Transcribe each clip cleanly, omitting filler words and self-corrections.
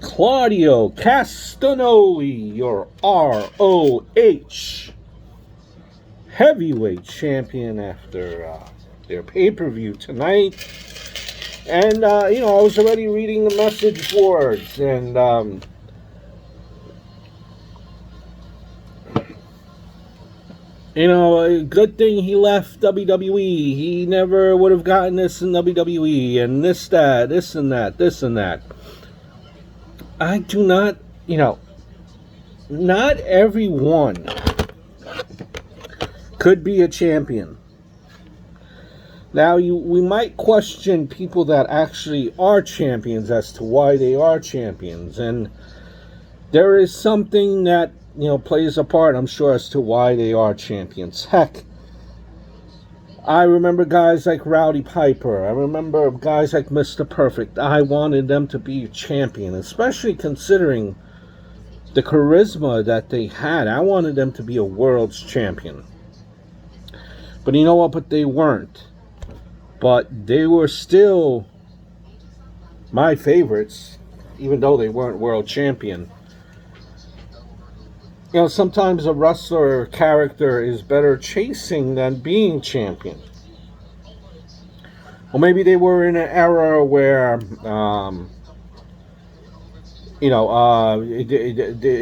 Claudio Castagnoli, your ROH heavyweight champion after their pay-per-view tonight. And, I was already reading the message boards, and a good thing he left WWE. He never would have gotten this in WWE, and this, that, this and that, this and that. I do not, not everyone could be a champion. Now, we might question people that actually are champions as to why they are champions, and there is something that plays a part, I'm sure, as to why they are champions. Heck, I remember guys like Rowdy Piper. I remember guys like Mr. Perfect. I wanted them to be a champion, especially considering the charisma that they had. I wanted them to be a world's champion. But you know what? But they weren't. But they were still my favorites, even though they weren't world champion. Sometimes a wrestler or character is better chasing than being champion. Or maybe they were in an era where,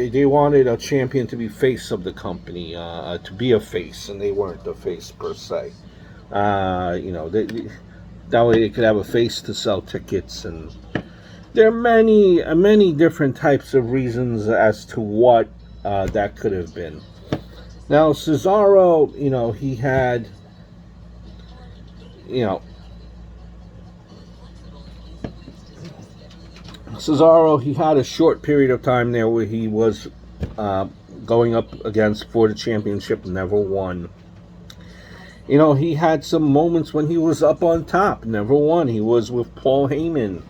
they wanted a champion to be face of the company, to be a face, and they weren't the face per se. That way they could have a face to sell tickets, and there are many different types of reasons as to what that could have been. Now, Cesaro, he had, Cesaro, he had a short period of time there where he was going up against for the championship, never won. He had some moments when he was up on top, never won. He was with Paul Heyman.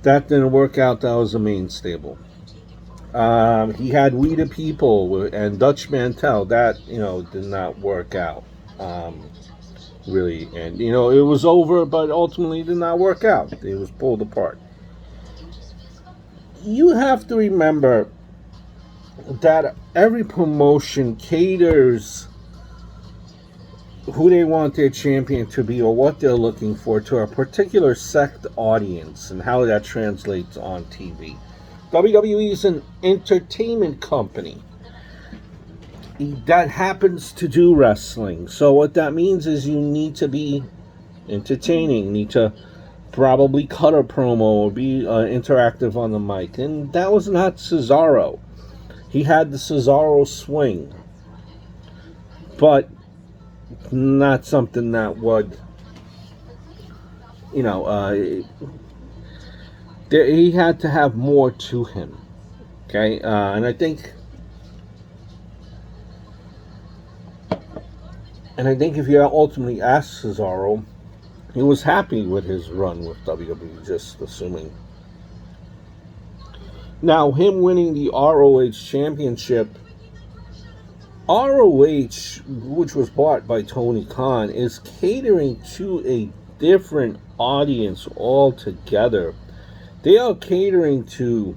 That didn't work out. That was the main stable. He had We the People and Dutch Mantel. That, did not work out. Really. And, it was over, but ultimately did not work out. It was pulled apart. You have to remember that every promotion caters who they want their champion to be or what they're looking for to a particular sect audience and how that translates on TV. WWE is an entertainment company that happens to do wrestling. So what that means is you need to be entertaining, you need to probably cut a promo or be interactive on the mic. And that was not Cesaro. He had the Cesaro swing, but not something that would, he had to have more to him. Okay, and I think if you ultimately ask Cesaro, he was happy with his run with WWE, just assuming. Now, him winning the ROH Championship, ROH, which was bought by Tony Khan, is catering to a different audience altogether. They are catering to,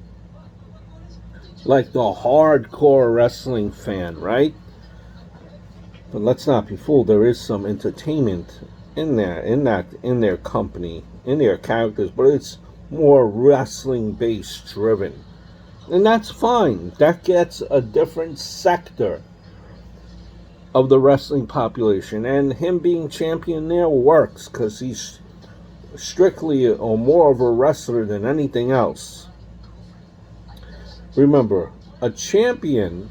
like, the hardcore wrestling fan, right? But let's not be fooled. There is some entertainment in there, in their company, in their characters, but it's more wrestling base driven, and that's fine. That gets a different sector of the wrestling population, and him being champion there works because he's strictly or more of a wrestler than anything else. Remember, a champion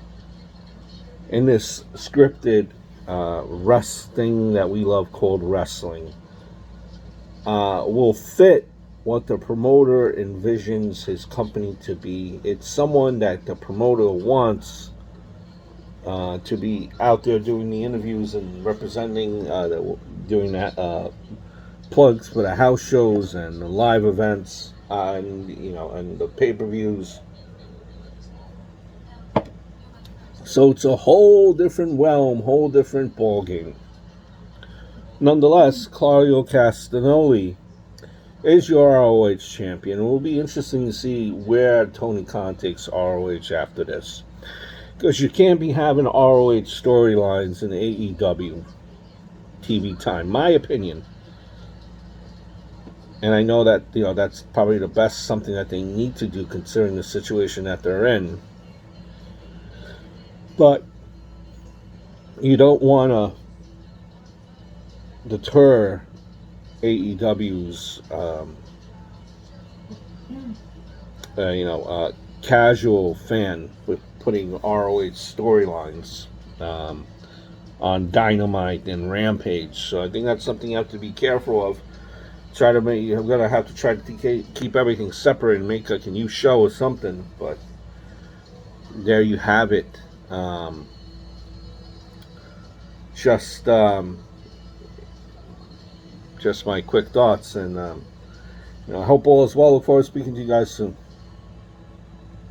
in this scripted wrestling that we love called wrestling will fit what the promoter envisions his company to be. It's someone that the promoter wants to be out there doing the interviews and representing, doing that plugs for the house shows and the live events, and the pay-per-views. So it's a whole different realm, whole different ballgame. Nonetheless, Claudio Castagnoli is your ROH champion. It will be interesting to see where Tony Khan takes ROH after this. Because you can't be having ROH storylines in AEW TV time, my opinion. And I know that, that's probably the best something that they need to do considering the situation that they're in. But you don't want to deter AEW's casual fan with putting ROH storylines on Dynamite and Rampage. So I think that's something you have to be careful of. You're going to have to try to keep everything separate and make like a new show or something. But there you have it. Just my quick thoughts, and I hope all is well. Look forward to speaking to you guys soon.